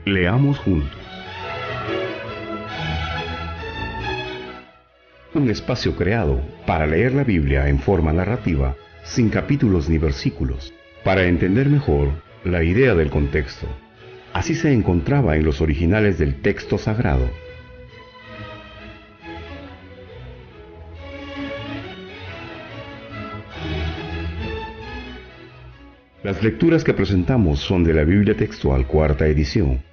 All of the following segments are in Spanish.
Leamos juntos. Un espacio creado para leer la Biblia en forma narrativa, sin capítulos ni versículos, para entender mejor la idea del contexto. Así se encontraba en los originales del texto sagrado. Las lecturas que presentamos son de la Biblia Textual Cuarta Edición.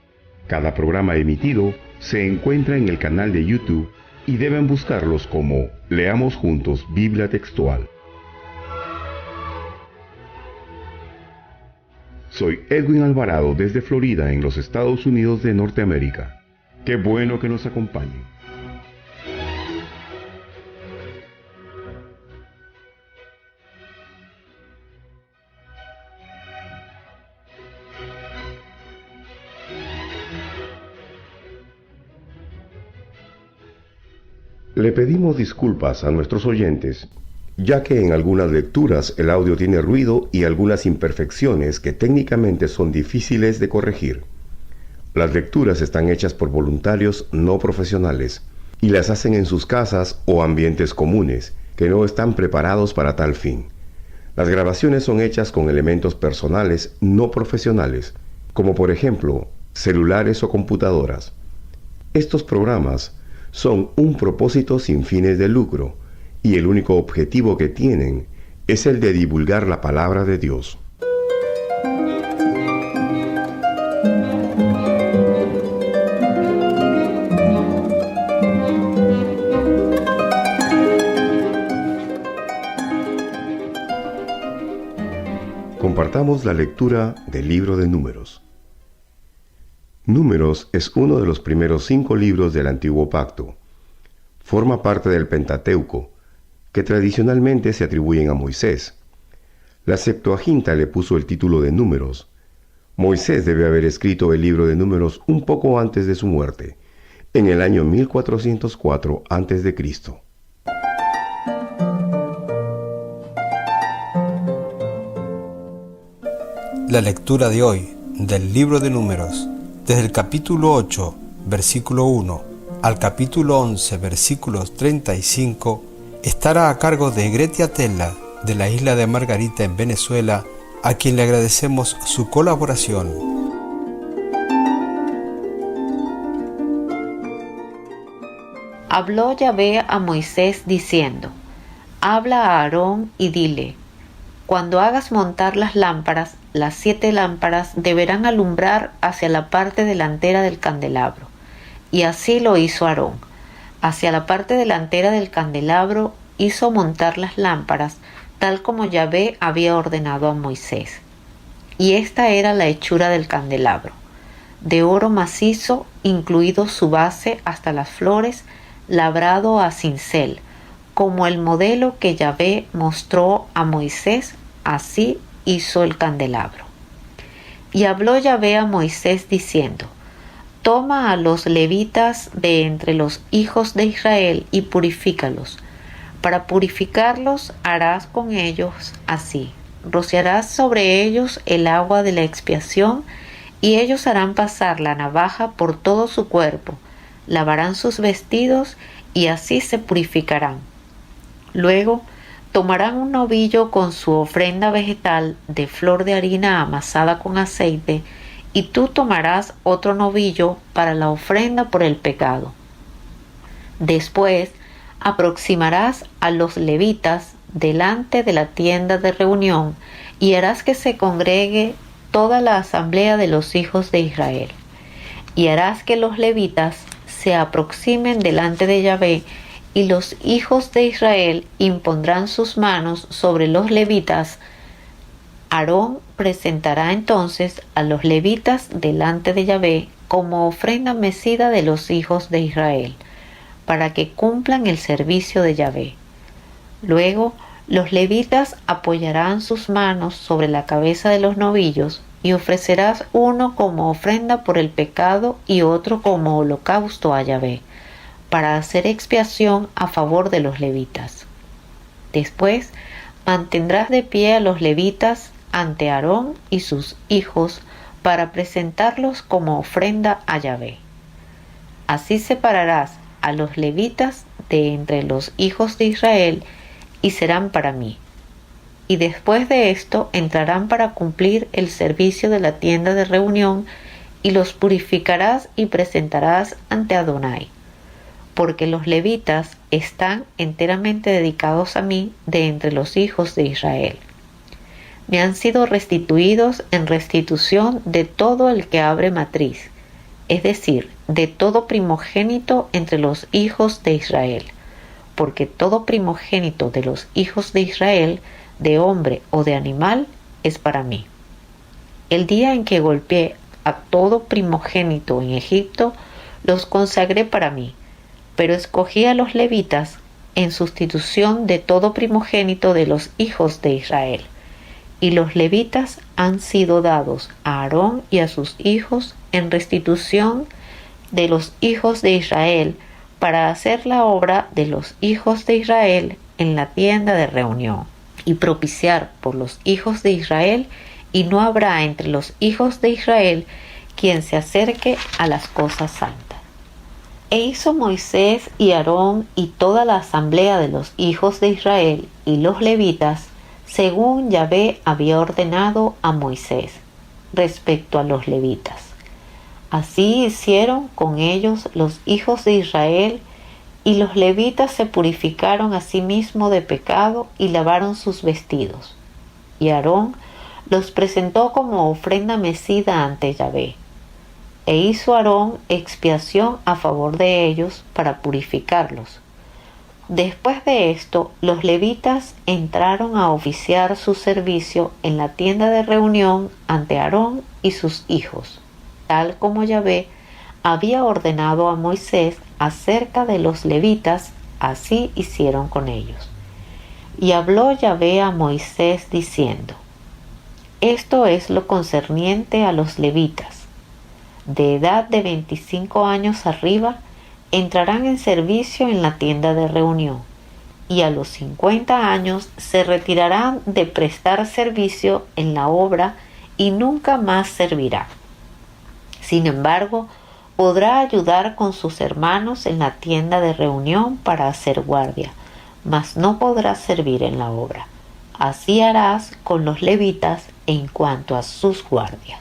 Cada programa emitido se encuentra en el canal de YouTube y deben buscarlos como Leamos Juntos Biblia Textual. Soy Edwin Alvarado desde Florida, en los Estados Unidos de Norteamérica. Qué bueno que nos acompañen. Le pedimos disculpas a nuestros oyentes, ya que en algunas lecturas el audio tiene ruido y algunas imperfecciones que técnicamente son difíciles de corregir. Las lecturas están hechas por voluntarios no profesionales y las hacen en sus casas o ambientes comunes que no están preparados para tal fin. Las grabaciones son hechas con elementos personales no profesionales, como por ejemplo celulares o computadoras. Estos programas son un propósito sin fines de lucro, y el único objetivo que tienen es el de divulgar la palabra de Dios. Compartamos la lectura del libro de Números. Números es uno de los primeros 5 libros del Antiguo Pacto. Forma parte del Pentateuco, que tradicionalmente se atribuyen a Moisés. La Septuaginta le puso el título de Números. Moisés debe haber escrito el libro de Números un poco antes de su muerte, en el año 1404 a.C. La lectura de hoy del libro de Números, desde el capítulo 8, versículo 1, al capítulo 11, versículos 35, estará a cargo de Gretia Tella, de la isla de Margarita en Venezuela, a quien le agradecemos su colaboración. Habló Yahvé a Moisés diciendo: Habla a Aarón y dile: Cuando hagas montar las lámparas, las 7 lámparas deberán alumbrar hacia la parte delantera del candelabro. Y así lo hizo Aarón. Hacia la parte delantera del candelabro hizo montar las lámparas, tal como Yahvé había ordenado a Moisés. Y esta era la hechura del candelabro: de oro macizo, incluido su base hasta las flores, labrado a cincel, como el modelo que Yahvé mostró a Moisés, así hizo el candelabro. Y habló Yahvé a Moisés diciendo: Toma a los levitas de entre los hijos de Israel y purifícalos. Para purificarlos harás con ellos así: rociarás sobre ellos el agua de la expiación, y ellos harán pasar la navaja por todo su cuerpo, lavarán sus vestidos, y así se purificarán. Luego tomarán un novillo con su ofrenda vegetal de flor de harina amasada con aceite, y tú tomarás otro novillo para la ofrenda por el pecado. Después aproximarás a los levitas delante de la tienda de reunión, y harás que se congregue toda la asamblea de los hijos de Israel. Y harás que los levitas se aproximen delante de Yahvé, y los hijos de Israel impondrán sus manos sobre los levitas. Aarón presentará entonces a los levitas delante de Yahvé como ofrenda mecida de los hijos de Israel, para que cumplan el servicio de Yahvé. Luego los levitas apoyarán sus manos sobre la cabeza de los novillos, y ofrecerás uno como ofrenda por el pecado y otro como holocausto a Yahvé, para hacer expiación a favor de los levitas. Después mantendrás de pie a los levitas ante Aarón y sus hijos para presentarlos como ofrenda a Yahvé. Así separarás a los levitas de entre los hijos de Israel y serán para mí. Y después de esto entrarán para cumplir el servicio de la tienda de reunión y los purificarás y presentarás ante Adonai, porque los levitas están enteramente dedicados a mí de entre los hijos de Israel. Me han sido restituidos en restitución de todo el que abre matriz, es decir, de todo primogénito entre los hijos de Israel, porque todo primogénito de los hijos de Israel, de hombre o de animal, es para mí. El día en que golpeé a todo primogénito en Egipto, los consagré para mí, pero escogí a los levitas en sustitución de todo primogénito de los hijos de Israel. Y los levitas han sido dados a Aarón y a sus hijos en restitución de los hijos de Israel para hacer la obra de los hijos de Israel en la tienda de reunión y propiciar por los hijos de Israel, y no habrá entre los hijos de Israel quien se acerque a las cosas santas. E hizo Moisés y Aarón y toda la asamblea de los hijos de Israel y los levitas según Yahvé había ordenado a Moisés respecto a los levitas. Así hicieron con ellos los hijos de Israel, y los levitas se purificaron a sí mismos de pecado y lavaron sus vestidos. Y Aarón los presentó como ofrenda mecida ante Yahvé. E hizo Aarón expiación a favor de ellos para purificarlos. Después de esto, los levitas entraron a oficiar su servicio en la tienda de reunión ante Aarón y sus hijos, tal como Yahvé había ordenado a Moisés acerca de los levitas, así hicieron con ellos. Y habló Yahvé a Moisés diciendo: Esto es lo concerniente a los levitas. De edad de 25 años arriba, entrarán en servicio en la tienda de reunión, y a los 50 años se retirarán de prestar servicio en la obra y nunca más servirá. Sin embargo, podrá ayudar con sus hermanos en la tienda de reunión para hacer guardia, mas no podrá servir en la obra. Así harás con los levitas en cuanto a sus guardias.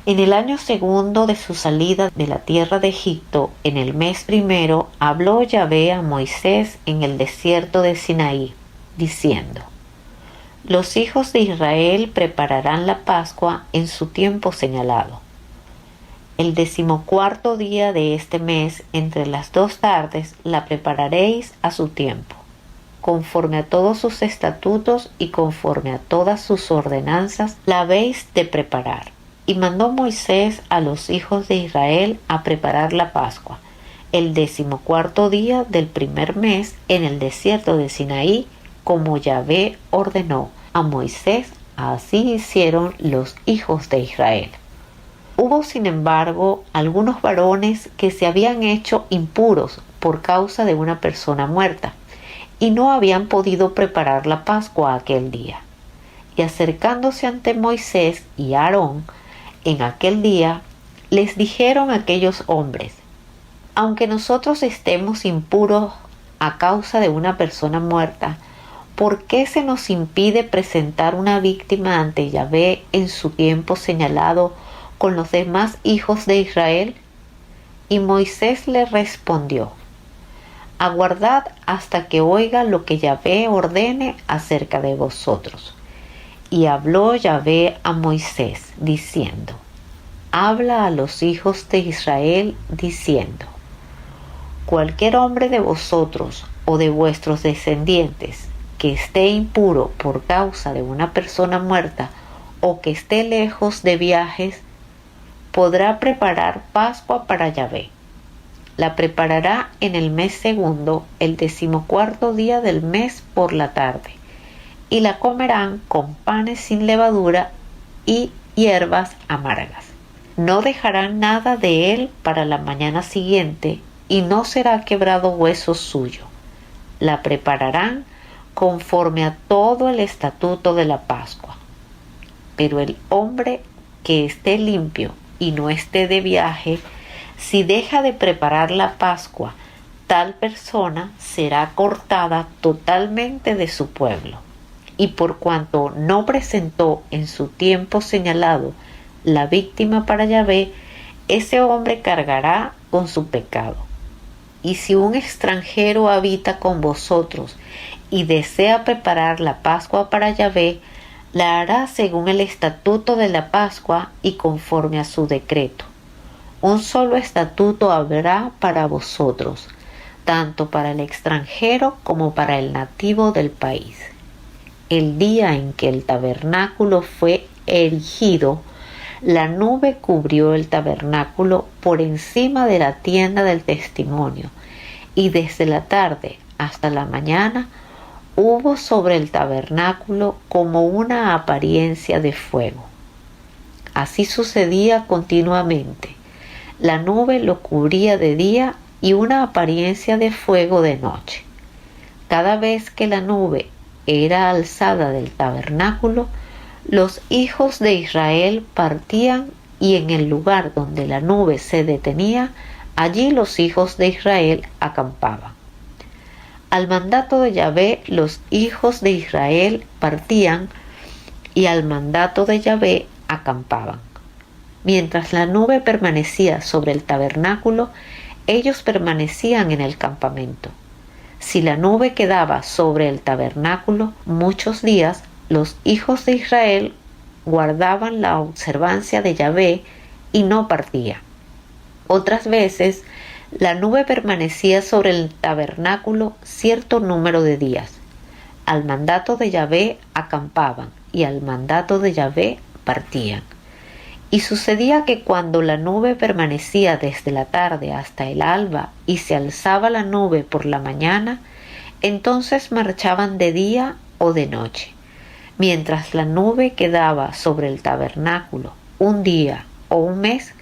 En el año segundo de su salida de la tierra de Egipto, en el mes primero, habló Yahvé a Moisés en el desierto de Sinaí, diciendo: Los hijos de Israel prepararán la Pascua en su tiempo señalado. El 14º día de este mes, entre las 2 tardes, la prepararéis a su tiempo, conforme a todos sus estatutos y conforme a todas sus ordenanzas, la habéis de preparar. Y mandó Moisés a los hijos de Israel a preparar la Pascua, el 14º día del primer mes, en el desierto de Sinaí, como Yahvé ordenó a Moisés, así hicieron los hijos de Israel. Hubo, sin embargo, algunos varones que se habían hecho impuros por causa de una persona muerta, y no habían podido preparar la Pascua aquel día. Y acercándose ante Moisés y Aarón, en aquel día, les dijeron aquellos hombres: Aunque nosotros estemos impuros a causa de una persona muerta, ¿por qué se nos impide presentar una víctima ante Yahvé en su tiempo señalado con los demás hijos de Israel? Y Moisés le respondió: Aguardad hasta que oiga lo que Yahvé ordene acerca de vosotros. Y habló Yahvé a Moisés, diciendo: Habla a los hijos de Israel, diciendo: Cualquier hombre de vosotros o de vuestros descendientes que esté impuro por causa de una persona muerta o que esté lejos de viajes, podrá preparar Pascua para Yahvé. La preparará en el mes segundo, el 14º día del mes por la tarde, y la comerán con panes sin levadura y hierbas amargas. No dejarán nada de él para la mañana siguiente, y no será quebrado hueso suyo. La prepararán conforme a todo el estatuto de la Pascua. Pero el hombre que esté limpio y no esté de viaje, si deja de preparar la Pascua, tal persona será cortada totalmente de su pueblo. Y por cuanto no presentó en su tiempo señalado la víctima para Yahvé, ese hombre cargará con su pecado. Y si un extranjero habita con vosotros y desea preparar la Pascua para Yahvé, la hará según el estatuto de la Pascua y conforme a su decreto. Un solo estatuto habrá para vosotros, tanto para el extranjero como para el nativo del país. El día en que el tabernáculo fue erigido, la nube cubrió el tabernáculo por encima de la tienda del testimonio, y desde la tarde hasta la mañana hubo sobre el tabernáculo como una apariencia de fuego. Así sucedía continuamente. La nube lo cubría de día y una apariencia de fuego de noche. Cada vez que la nube era alzada del tabernáculo, los hijos de Israel partían, y en el lugar donde la nube se detenía, allí los hijos de Israel acampaban. Al mandato de Yahvé los hijos de Israel partían, y al mandato de Yahvé acampaban. Mientras la nube permanecía sobre el tabernáculo, ellos permanecían en el campamento. Si la nube quedaba sobre el tabernáculo muchos días, los hijos de Israel guardaban la observancia de Yahvé y no partían. Otras veces, la nube permanecía sobre el tabernáculo cierto número de días. Al mandato de Yahvé acampaban y al mandato de Yahvé partían. Y sucedía que cuando la nube permanecía desde la tarde hasta el alba y se alzaba la nube por la mañana, entonces marchaban de día o de noche. Mientras la nube quedaba sobre el tabernáculo un día o un mes,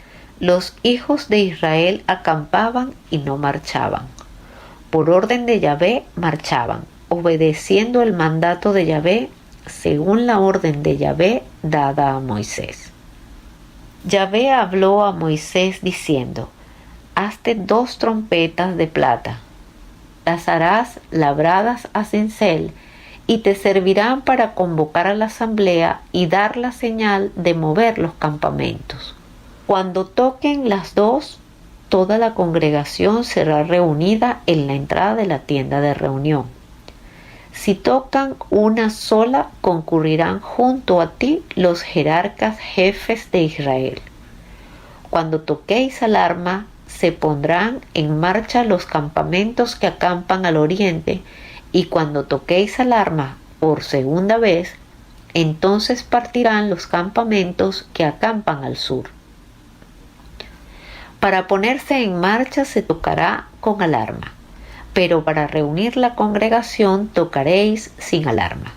los hijos de Israel acampaban y no marchaban. Por orden de Yahvé marchaban, obedeciendo el mandato de Yahvé según la orden de Yahvé dada a Moisés. Yahvé habló a Moisés diciendo: hazte 2 trompetas de plata, las harás labradas a cincel, y te servirán para convocar a la asamblea y dar la señal de mover los campamentos. Cuando toquen las 2, toda la congregación será reunida en la entrada de la tienda de reunión. Si tocan una sola, concurrirán junto a ti los jerarcas jefes de Israel. Cuando toquéis alarma, se pondrán en marcha los campamentos que acampan al oriente, y cuando toquéis alarma por segunda vez, entonces partirán los campamentos que acampan al sur. Para ponerse en marcha se tocará con alarma, pero para reunir la congregación tocaréis sin alarma.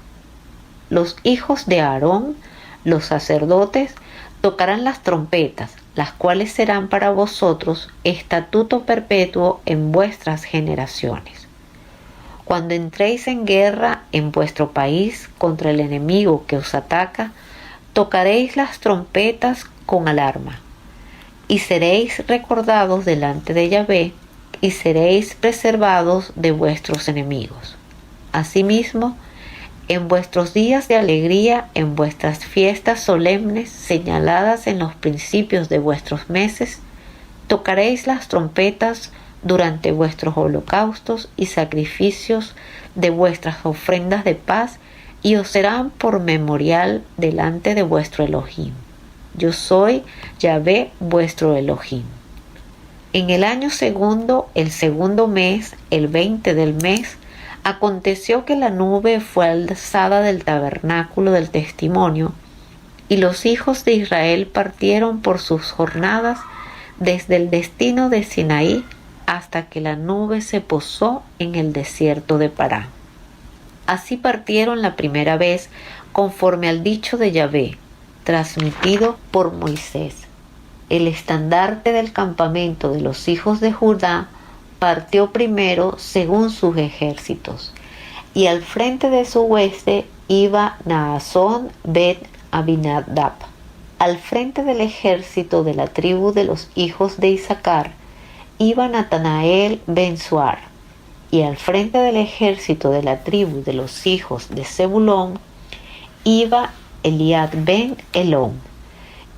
Los hijos de Aarón, los sacerdotes, tocarán las trompetas, las cuales serán para vosotros estatuto perpetuo en vuestras generaciones. Cuando entréis en guerra en vuestro país contra el enemigo que os ataca, tocaréis las trompetas con alarma, y seréis recordados delante de Yahvé, y seréis preservados de vuestros enemigos. Asimismo, en vuestros días de alegría, en vuestras fiestas solemnes señaladas en los principios de vuestros meses, tocaréis las trompetas durante vuestros holocaustos y sacrificios de vuestras ofrendas de paz, y os serán por memorial delante de vuestro Elohim. Yo soy Yahvé vuestro Elohim. En el año segundo, el segundo mes, el 20 del mes, aconteció que la nube fue alzada del tabernáculo del testimonio, y los hijos de Israel partieron por sus jornadas desde el destino de Sinaí hasta que la nube se posó en el desierto de Parán. Así partieron la primera vez conforme al dicho de Yahvé, transmitido por Moisés. El estandarte del campamento de los hijos de Judá partió primero según sus ejércitos, y al frente de su hueste iba Naasón bet Abinadab, Al frente del ejército de la tribu de los hijos de Isaacar iba Natanael ben Suar, y al frente del ejército de la tribu de los hijos de Zebulón iba Eliad ben Elón.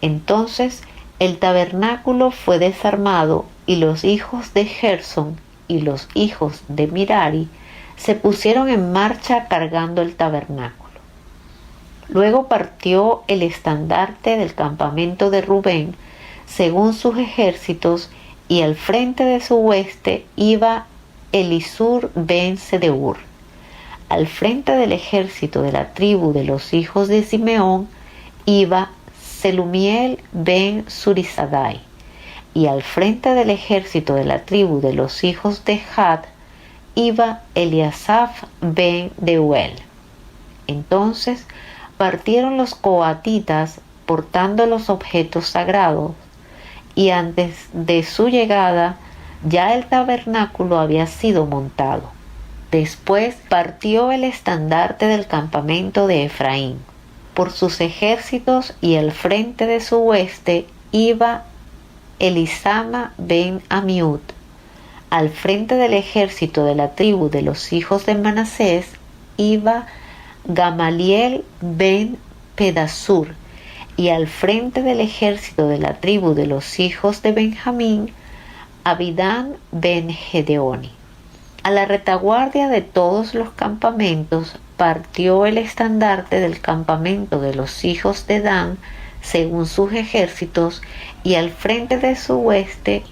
Entonces el tabernáculo fue desarmado, y los hijos de Gersón y los hijos de Mirari se pusieron en marcha cargando el tabernáculo. Luego partió el estandarte del campamento de Rubén según sus ejércitos, y al frente de su hueste iba Elisur ben Sedeur. Al frente del ejército de la tribu de los hijos de Simeón iba Selumiel ben Surizadai, y al frente del ejército de la tribu de los hijos de Gad iba Eliasaf ben Deuel. Entonces partieron los coatitas portando los objetos sagrados, y antes de su llegada ya el tabernáculo había sido montado. Después partió el estandarte del campamento de Efraín por sus ejércitos, y al frente de su hueste iba Elisama ben Amiud. Al frente del ejército de la tribu de los hijos de Manasés iba Gamaliel ben Pedasur, y al frente del ejército de la tribu de los hijos de Benjamín, Abidán ben Gedeoni. A la retaguardia de todos los campamentos partió el estandarte del campamento de los hijos de Dan según sus ejércitos, y al frente de su hueste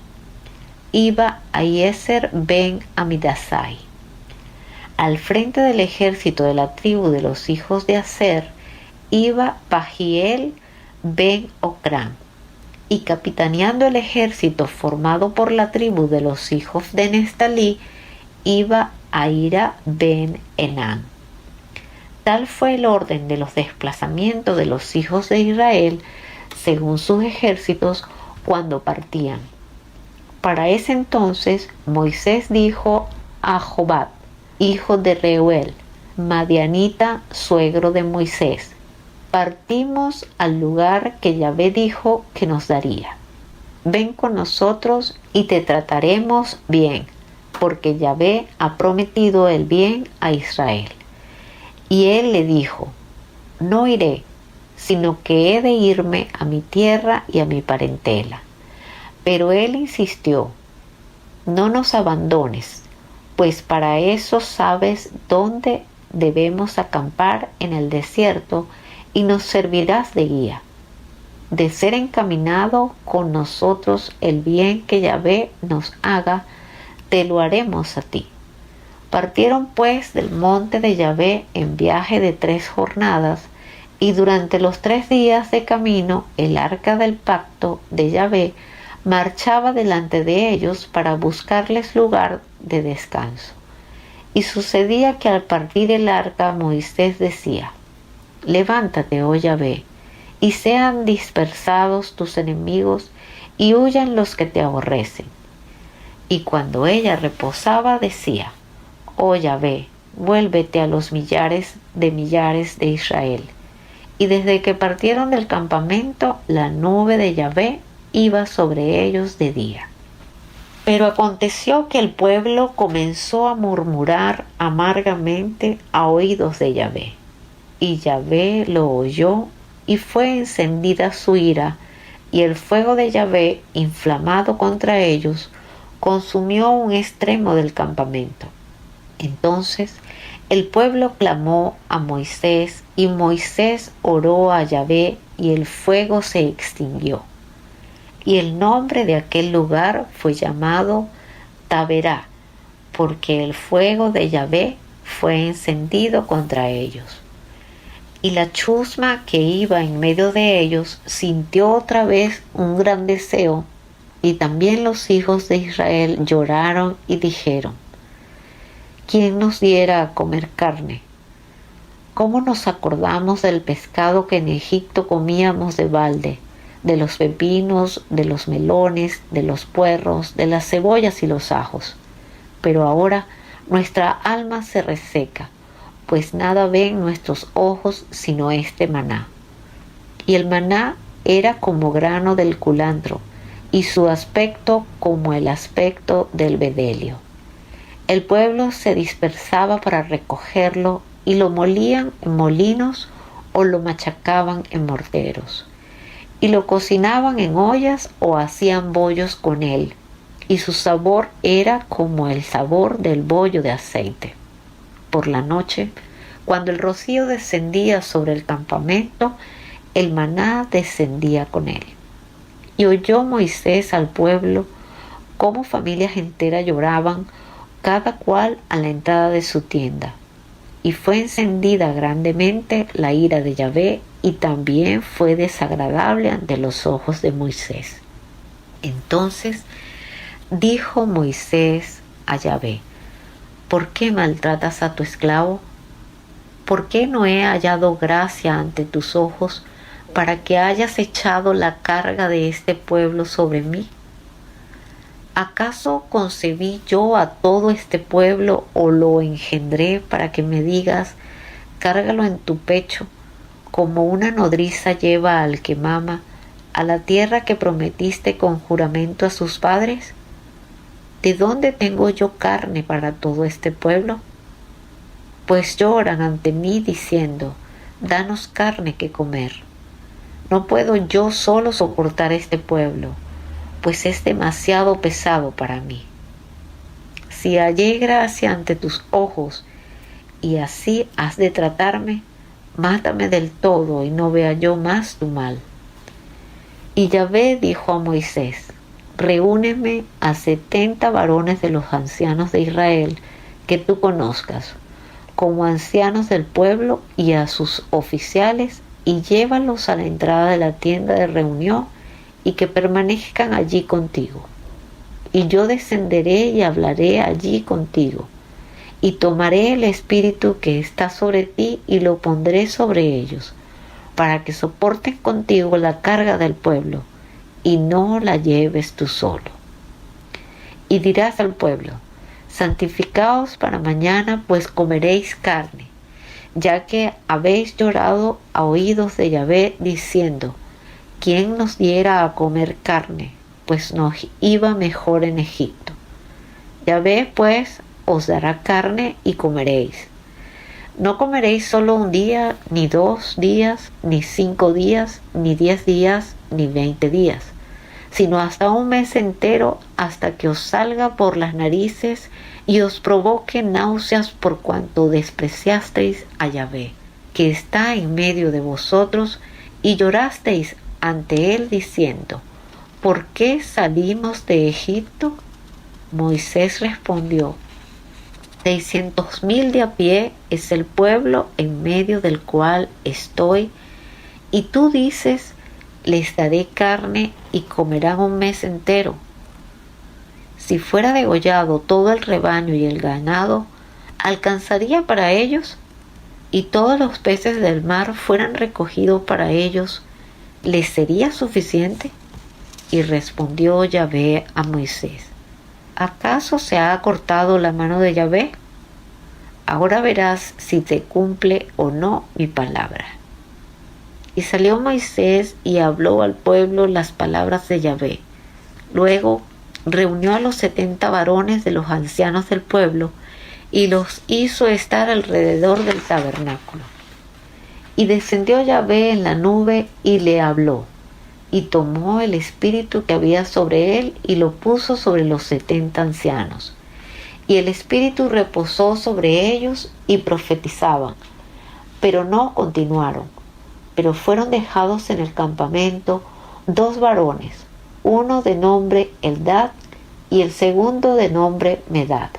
iba Ahiezer ben Amidasai. Al frente del ejército de la tribu de los hijos de Aser iba Pagiel ben Ocrán, y capitaneando el ejército formado por la tribu de los hijos de Nestalí iba Aira ben Enán. Tal fue el orden de los desplazamientos de los hijos de Israel según sus ejércitos cuando partían. Para ese entonces Moisés dijo a Jobat, hijo de Reuel, madianita, suegro de Moisés: partimos al lugar que Yahvé dijo que nos daría. Ven con nosotros y te trataremos bien, porque Yahvé ha prometido el bien a Israel. Y él le dijo: no iré, sino que he de irme a mi tierra y a mi parentela. Pero él insistió: no nos abandones, pues para eso sabes dónde debemos acampar en el desierto, y nos servirás de guía. De ser encaminado con nosotros el bien que Yahvé nos haga, te lo haremos a ti. Partieron pues del monte de Yahvé en viaje de 3 jornadas, y durante los 3 días de camino el arca del pacto de Yahvé marchaba delante de ellos para buscarles lugar de descanso. Y sucedía que al partir el arca, Moisés decía: levántate, oh Yahvé, y sean dispersados tus enemigos, y huyan los que te aborrecen. Y cuando ella reposaba, decía: oh Yahvé, vuélvete a los millares de Israel. Y desde que partieron del campamento, la nube de Yahvé iba sobre ellos de día. Pero aconteció que el pueblo comenzó a murmurar amargamente a oídos de Yahvé. Y Yahvé lo oyó, y fue encendida su ira, y el fuego de Yahvé, inflamado contra ellos, consumió un extremo del campamento. Entonces el pueblo clamó a Moisés, y Moisés oró a Yahvé, y el fuego se extinguió. Y el nombre de aquel lugar fue llamado Taberá, porque el fuego de Yahvé fue encendido contra ellos. Y la chusma que iba en medio de ellos sintió otra vez un gran deseo, y también los hijos de Israel lloraron y dijeron: ¿quién nos diera a comer carne? ¿Cómo nos acordamos del pescado que en Egipto comíamos de balde, de los pepinos, de los melones, de los puerros, de las cebollas y los ajos? Pero ahora nuestra alma se reseca, pues nada ven nuestros ojos sino este maná. Y el maná era como grano del culantro, y su aspecto como el aspecto del bedelio. El pueblo se dispersaba para recogerlo y lo molían en molinos o lo machacaban en morteros, y lo cocinaban en ollas o hacían bollos con él, y su sabor era como el sabor del bollo de aceite. Por la noche, cuando el rocío descendía sobre el campamento, el maná descendía con él. Y oyó Moisés al pueblo cómo familias enteras lloraban, cada cual a la entrada de su tienda. Y fue encendida grandemente la ira de Yahvé, y también fue desagradable ante los ojos de Moisés. Entonces dijo Moisés a Yahvé: ¿por qué maltratas a tu esclavo? ¿Por qué no he hallado gracia ante tus ojos para que hayas echado la carga de este pueblo sobre mí? ¿Acaso concebí yo a todo este pueblo o lo engendré para que me digas: cárgalo en tu pecho, como una nodriza lleva al que mama, a la tierra que prometiste con juramento a sus padres? ¿De dónde tengo yo carne para todo este pueblo? Pues lloran ante mí diciendo: danos carne que comer. No puedo yo solo soportar este pueblo, pues es demasiado pesado para mí. Si hallé gracia ante tus ojos, y así has de tratarme, mátame del todo y no vea yo más tu mal. Y Yahvé dijo a Moisés: reúneme a 70 varones de los ancianos de Israel que tú conozcas, como ancianos del pueblo, y a sus oficiales, y llévalos a la entrada de la tienda de reunión, y que permanezcan allí contigo. Y yo descenderé y hablaré allí contigo, y tomaré el espíritu que está sobre ti y lo pondré sobre ellos, para que soporten contigo la carga del pueblo, y no la lleves tú solo. Y dirás al pueblo: santificaos para mañana, pues comeréis carne, ya que habéis llorado a oídos de Yahvé, diciendo: ¿quién nos diera a comer carne? Pues nos iba mejor en Egipto. Yahvé pues os dará carne y comeréis. No comeréis solo un día, ni 2 días, ni 5 días, ni 10 días, ni 20 días, sino hasta un mes entero, hasta que os salga por las narices y os provoque náuseas por cuanto despreciasteis a Yahvé, que está en medio de vosotros, y llorasteis ante él diciendo: ¿por qué salimos de Egipto? Moisés respondió: 600,000 de a pie es el pueblo en medio del cual estoy, y tú dices: les daré carne y comerán un mes entero. Si fuera degollado todo el rebaño y el ganado, ¿alcanzaría para ellos? Y todos los peces del mar fueran recogidos para ellos, ¿les sería suficiente? Y respondió Yahvé a Moisés: ¿acaso se ha acortado la mano de Yahvé? Ahora verás si te cumple o no mi palabra. Y salió Moisés y habló al pueblo las palabras de Yahvé. Luego reunió a los 70 varones de los ancianos del pueblo y los hizo estar alrededor del tabernáculo. Y descendió Yahvé en la nube y le habló, y tomó el espíritu que había sobre él y lo puso sobre los 70 ancianos. Y el espíritu reposó sobre ellos y profetizaban, pero no continuaron. Pero fueron dejados en el campamento 2 varones, uno de nombre Eldad y el segundo de nombre Medad.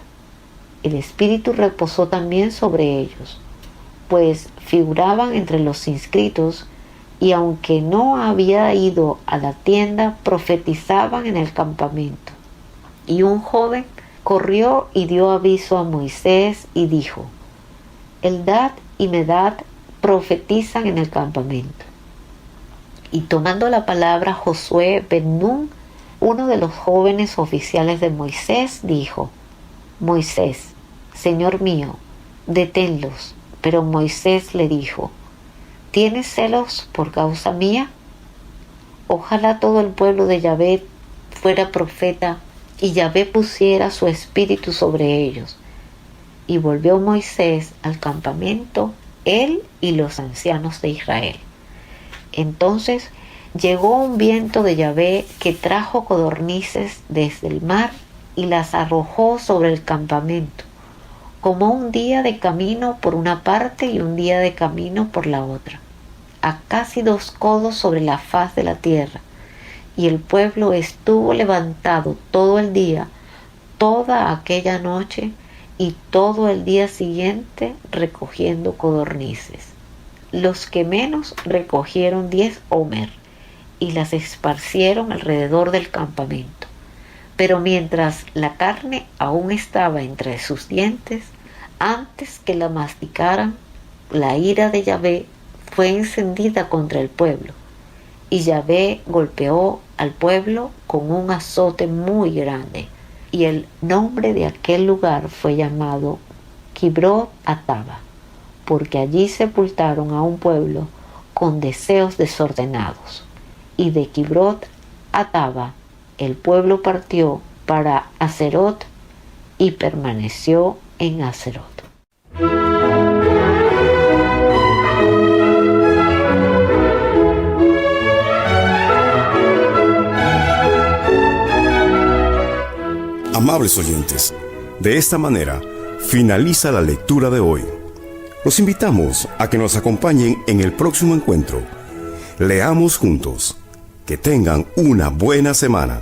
El espíritu reposó también sobre ellos, pues figuraban entre los inscritos, y aunque no había ido a la tienda, profetizaban en el campamento. Y un joven corrió y dio aviso a Moisés y dijo: Eldad y Medad profetizan en el campamento. Y tomando la palabra Josué ben Nun, uno de los jóvenes oficiales de Moisés, dijo: Moisés, Señor mío, deténlos. Pero Moisés le dijo: ¿tienes celos por causa mía? ojalá todo el pueblo de Yahvé fuera profeta y Yahvé pusiera su espíritu sobre ellos. Y volvió Moisés al campamento, él y los ancianos de Israel. Entonces llegó un viento de Yahvé que trajo codornices desde el mar y las arrojó sobre el campamento, como un día de camino por una parte y un día de camino por la otra, a casi 2 codos sobre la faz de la tierra. Y el pueblo estuvo levantado todo el día, toda aquella noche y todo el día siguiente recogiendo codornices. Los que menos recogieron 10 homer y las esparcieron alrededor del campamento. Pero mientras la carne aún estaba entre sus dientes, antes que la masticaran, la ira de Yahvé fue encendida contra el pueblo. Y Yahvé golpeó al pueblo con un azote muy grande, y el nombre de aquel lugar fue llamado Kibrot Ataba, porque allí sepultaron a un pueblo con deseos desordenados. Y de Kibrot Ataba el pueblo partió para Haserot y permaneció en Haserot. Amables oyentes, de esta manera finaliza la lectura de hoy. Los invitamos a que nos acompañen en el próximo encuentro. Leamos juntos. Que tengan una buena semana.